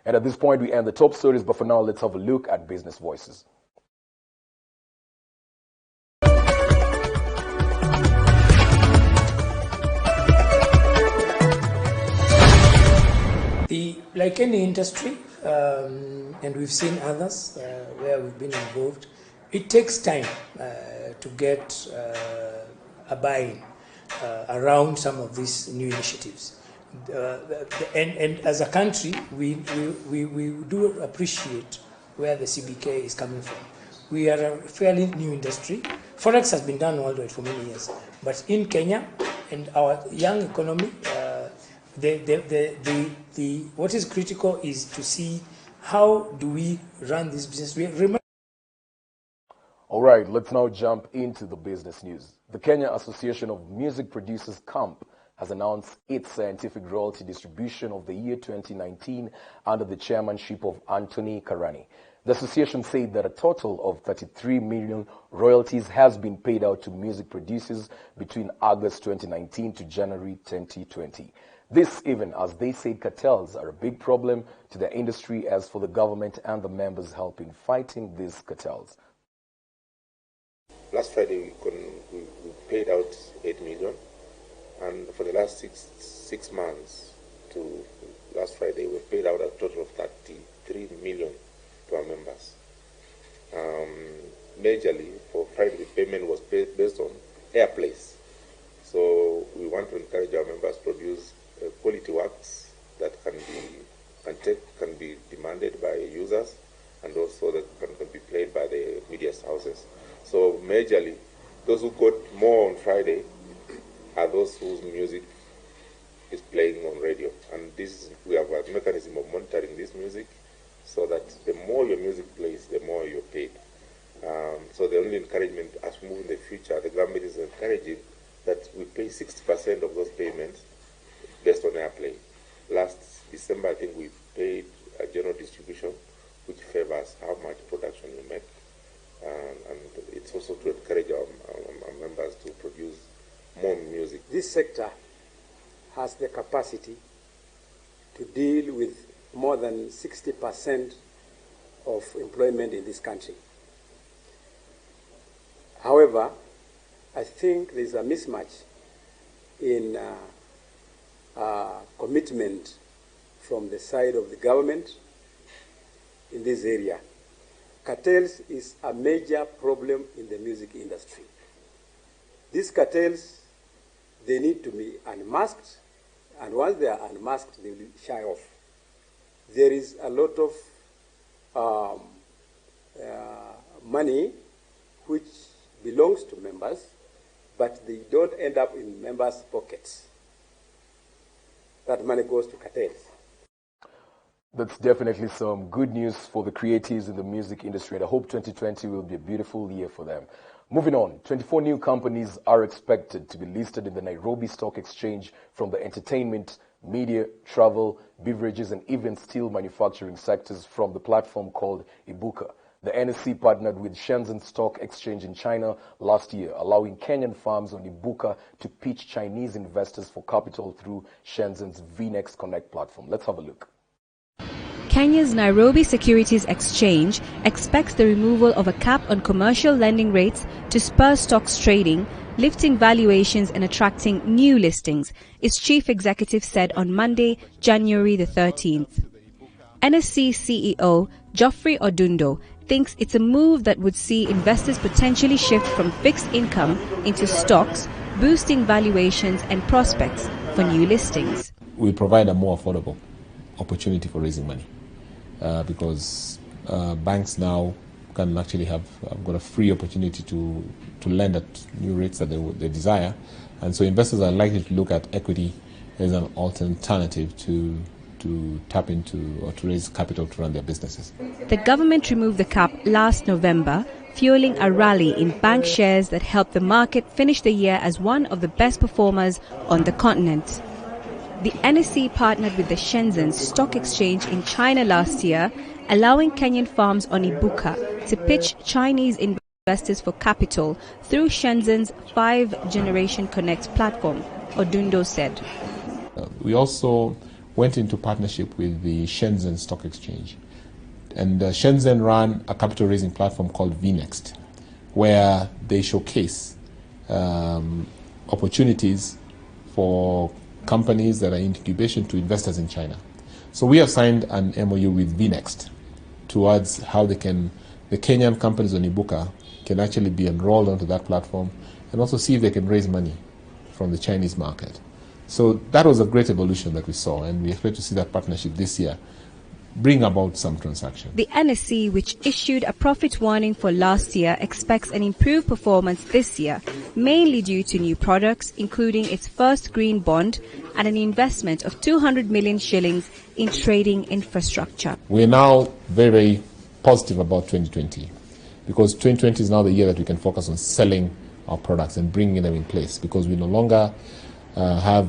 And at this point, we end the top stories, but for now, let's have a look at business voices. Like any industry, and we've seen others where we've been involved, it takes time to get a buy-in around some of these new initiatives. And as a country, we do appreciate where the CBK is coming from. We are a fairly new industry. Forex has been done worldwide for many years, but in Kenya and our young economy, what is critical is to see how do we run this business. All right, let's now jump into the business news. The Kenya Association of Music Producers (CAMP) has announced its scientific royalty distribution of the year 2019 under the chairmanship of Anthony Karani. The association said that a total of 33 million royalties has been paid out to music producers between August 2019 to January 2020. This even as they said cartels are a big problem to the industry, as for the government and the members help in fighting these cartels. Last Friday we paid out 8 million, and for the last six months to last Friday we paid out a total of 33 million to our members. Majorly for Friday the payment was based on airplays. So we want to encourage our members to produce quality works that can be demanded by users, and also that can be played by the media houses. So majorly, those who got more on Friday are those whose music is playing on radio, and we have a mechanism of monitoring this music, so that the more your music plays, the more you're paid. So the only encouragement as we move in the future, the government is encouraging that we pay 60% of those payments based on airplay. Last December, I think we paid a general distribution, which favors how much production you make. And it's also to encourage our members to produce more music. This sector has the capacity to deal with more than 60% of employment in this country. However, I think there's a mismatch in commitment from the side of the government in this area. Cartels is a major problem in the music industry. These cartels, they need to be unmasked, and once they are unmasked, they will shy off. There is a lot of money which belongs to members, but they don't end up in members' pockets. That money goes to cartels. That's definitely some good news for the creatives in the music industry, and I hope 2020 will be a beautiful year for them. Moving on, 24 new companies are expected to be listed in the Nairobi Stock Exchange from the entertainment, media, travel, beverages, and even steel manufacturing sectors from the platform called Ibuka. The NSE partnered with Shenzhen Stock Exchange in China last year, allowing Kenyan firms on Ibuka to pitch Chinese investors for capital through Shenzhen's VNext Connect platform. Let's have a look. Kenya's Nairobi Securities Exchange expects the removal of a cap on commercial lending rates to spur stocks trading, lifting valuations and attracting new listings, its chief executive said on Monday, January the 13th. NSE CEO Geoffrey Odundo thinks it's a move that would see investors potentially shift from fixed income into stocks, boosting valuations and prospects for new listings. We provide a more affordable opportunity for raising money because banks now can actually have got a free opportunity to lend at new rates that they desire, and so investors are likely to look at equity as an alternative to tap into or to raise capital to run their businesses. The government removed the cap last November, fueling a rally in bank shares that helped the market finish the year as one of the best performers on the continent. The NSE partnered with the Shenzhen Stock Exchange in China last year, allowing Kenyan firms on Ibuka to pitch Chinese investors for capital through Shenzhen's 5th Generation Connect platform, Odundo said. We also went into partnership with the Shenzhen Stock Exchange. And Shenzhen ran a capital raising platform called VNext, where they showcase opportunities for companies that are in incubation to investors in China. So we have signed an MOU with VNext towards how the Kenyan companies on Ibuka can actually be enrolled onto that platform and also see if they can raise money from the Chinese market. So that was a great evolution that we saw, and we expect to see that partnership this year bring about some transactions. The NSE, which issued a profit warning for last year, expects an improved performance this year, mainly due to new products, including its first green bond and an investment of 200 million shillings in trading infrastructure. We're now very, very positive about 2020, because 2020 is now the year that we can focus on selling our products and bringing them in place, because we no longer have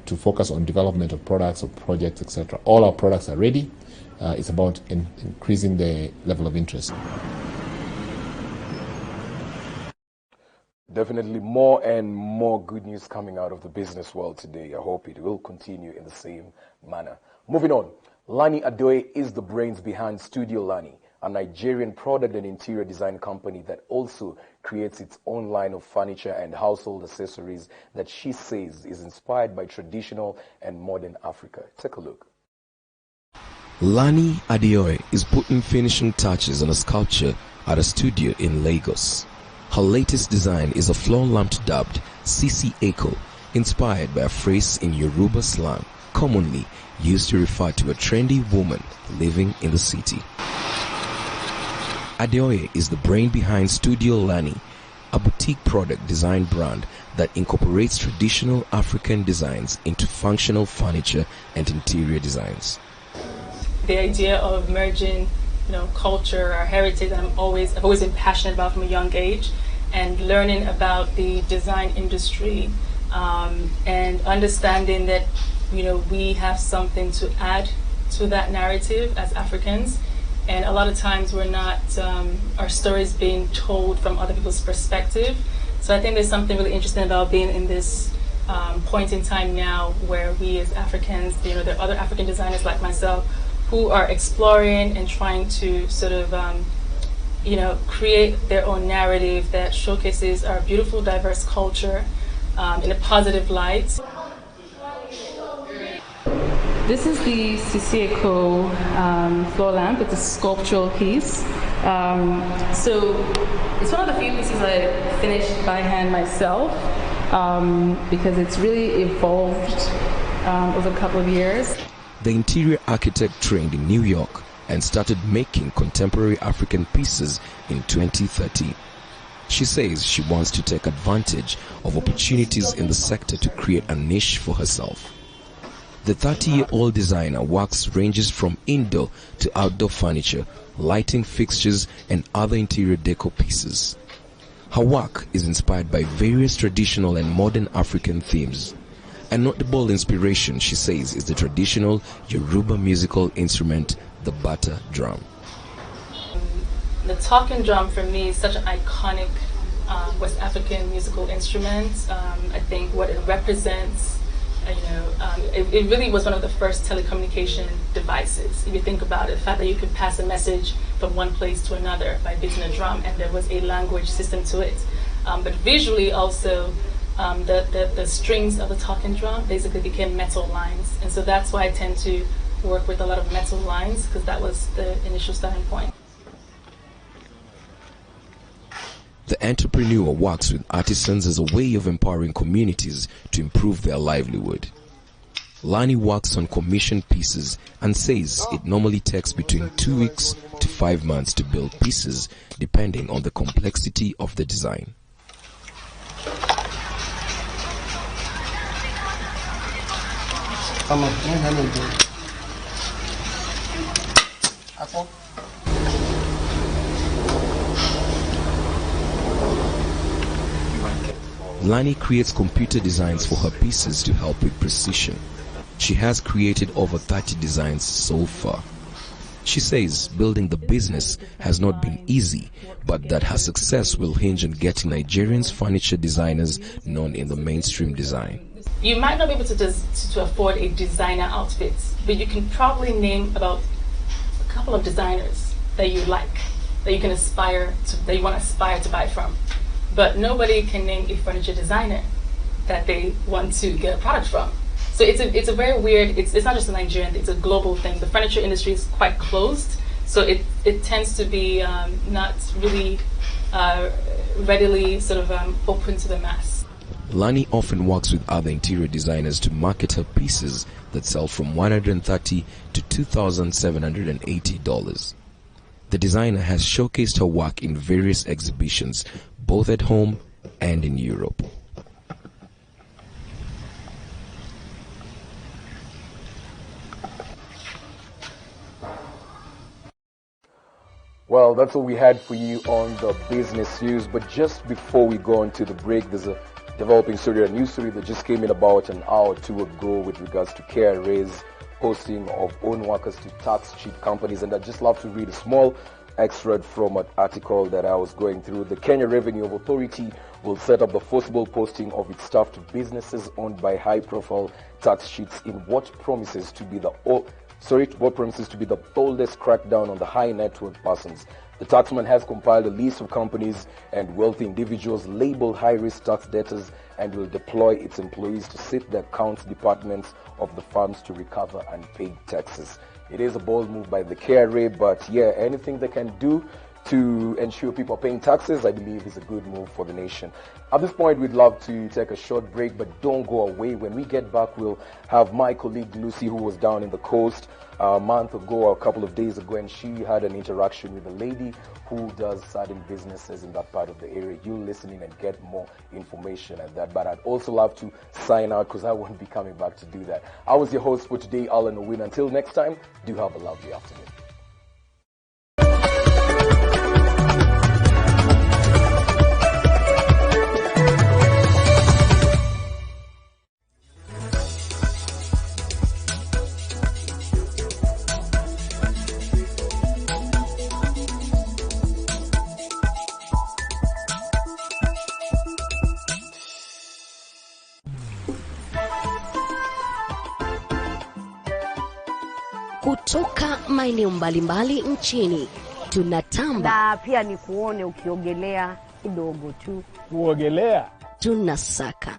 to focus on development of products or projects, etc. All our products are ready. It's about increasing the level of interest. Definitely more and more good news coming out of the business world today. I hope it will continue in the same manner. Moving on, Lani Adoye is the brains behind Studio Lani, a Nigerian product and interior design company that also creates its own line of furniture and household accessories that she says is inspired by traditional and modern Africa. Take a look. Lani Adoye is putting finishing touches on a sculpture at a studio in Lagos. Her latest design is a floor lamp dubbed Sisi Eko, inspired by a phrase in Yoruba slang commonly used to refer to a trendy woman living in the city. Adoye is the brain behind Studio Lani, a boutique product design brand that incorporates traditional African designs into functional furniture and interior designs. The idea of merging, culture, our heritage, I've always been passionate about from a young age, and learning about the design industry, and understanding that, we have something to add to that narrative as Africans. And a lot of times we're not, our stories being told from other people's perspective. So I think there's something really interesting about being in this point in time now where we as Africans, there are other African designers like myself who are exploring and trying to sort of, create their own narrative that showcases our beautiful, diverse culture in a positive light. This is the Sisi Eko floor lamp. It's a sculptural piece. So it's one of the few pieces I finished by hand myself because it's really evolved over a couple of years. The interior architect trained in New York and started making contemporary African pieces in 2013. She says she wants to take advantage of opportunities in the sector to create a niche for herself. The 30-year-old designer works ranges from indoor to outdoor furniture, lighting fixtures, and other interior decor pieces. Her work is inspired by various traditional and modern African themes. A notable inspiration, she says, is the traditional Yoruba musical instrument, the bata drum. The talking drum for me is such an iconic West African musical instrument. I think what it represents, it really was one of the first telecommunication devices. If you think about it, the fact that you could pass a message from one place to another by beating a drum, and there was a language system to it. But visually also, the strings of the talking drum basically became metal lines, and so that's why I tend to work with a lot of metal lines, because that was the initial starting point. The entrepreneur works with artisans as a way of empowering communities to improve their livelihood. Lani works on commissioned pieces and says it normally takes between 2 weeks to 5 months to build pieces, depending on the complexity of the design. Lani creates computer designs for her pieces to help with precision. She has created over 30 designs so far. She says building the business has not been easy, but that her success will hinge on getting Nigerian furniture designers known in the mainstream design. you might not be able to afford a designer outfit, but you can probably name about a couple of designers that you like, that you can aspire to, that you want to aspire to buy from. But nobody can name a furniture designer that they want to get a product from. So it's a very weird, it's not just a Nigerian, it's a global thing. The furniture industry is quite closed, so it tends to be not really readily sort of open to the mass. Lani often works with other interior designers to market her pieces that sell from $130 to $2,780. The designer has showcased her work in various exhibitions, both at home and in Europe. Well, that's what we had for you on the business news. But just before we go into the break, there's a developing story, a news story that just came in about an hour or two ago with regards to KRA's posting of own workers to tax cheat companies. And I'd just love to read a small extract from an article that I was going through. The Kenya Revenue Authority will set up the forcible posting of its staff to businesses owned by high-profile tax cheats in what promises to be the boldest crackdown on the high net worth persons. The taxman has compiled a list of companies and wealthy individuals labeled high-risk tax debtors and will deploy its employees to sit the accounts departments of the firms to recover unpaid taxes. It is a bold move by the KRA, but yeah, anything they can do to ensure people are paying taxes, I believe, is a good move for the nation. At this point, we'd love to take a short break, but don't go away. When we get back, we'll have my colleague Lucy, who was down in the coast a month ago or a couple of days ago, and she had an interaction with a lady who does certain businesses in that part of the area. You'll listen in and get more information at that. But I'd also love to sign out because I won't be coming back to do that. I was your host for today, Alan Owin. Until next time, do have a lovely afternoon. Kutoka maeneo mbalimbali nchini tunatamba, na pia ni kuone ukiogelea kidogo tu. Kuogelea tunasaka